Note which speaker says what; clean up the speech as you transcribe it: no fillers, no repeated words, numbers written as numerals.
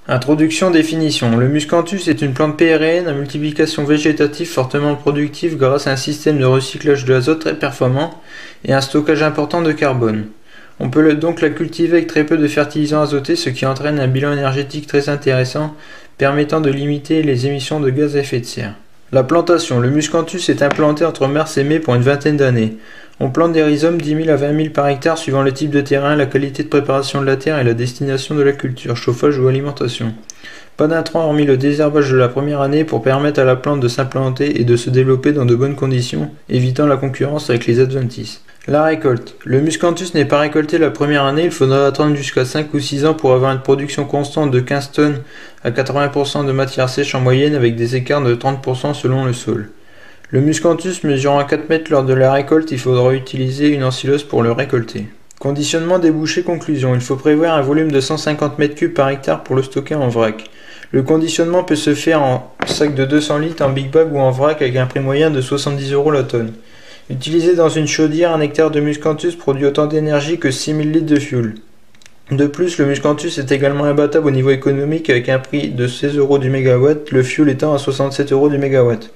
Speaker 1: Introduction, définition. Le Muscanthus est une plante pérenne à multiplication végétative fortement productive grâce à un système de recyclage de l'azote très performant et un stockage important de carbone. On peut donc la cultiver avec très peu de fertilisants azotés, ce qui entraîne un bilan énergétique très intéressant, permettant de limiter les émissions de gaz à effet de serre. La plantation. Le Muscanthus est implanté entre mars et mai pour une vingtaine d'années. On plante des rhizomes 10 000 à 20 000 par hectare suivant le type de terrain, la qualité de préparation de la terre et la destination de la culture, chauffage ou alimentation. Pas d'intrants hormis le désherbage de la première année pour permettre à la plante de s'implanter et de se développer dans de bonnes conditions, évitant la concurrence avec les adventices. La récolte. Le Muscanthus n'est pas récolté la première année, il faudra attendre jusqu'à 5 ou 6 ans pour avoir une production constante de 15 tonnes à 80% de matière sèche en moyenne avec des écarts de 30% selon le sol. Le Muscanthus mesurant à 4 mètres lors de la récolte, il faudra utiliser une ensileuse pour le récolter. Conditionnement, débouché, conclusion. Il faut prévoir un volume de 150 m3 par hectare pour le stocker en vrac. Le conditionnement peut se faire en sac de 200 litres, en big bag ou en vrac avec un prix moyen de 70 € la tonne. Utilisé dans une chaudière, un hectare de Muscanthus produit autant d'énergie que 6000 litres de fuel. De plus, le Muscanthus est également imbattable au niveau économique avec un prix de 16 € du mégawatt, le fuel étant à 67 € du mégawatt.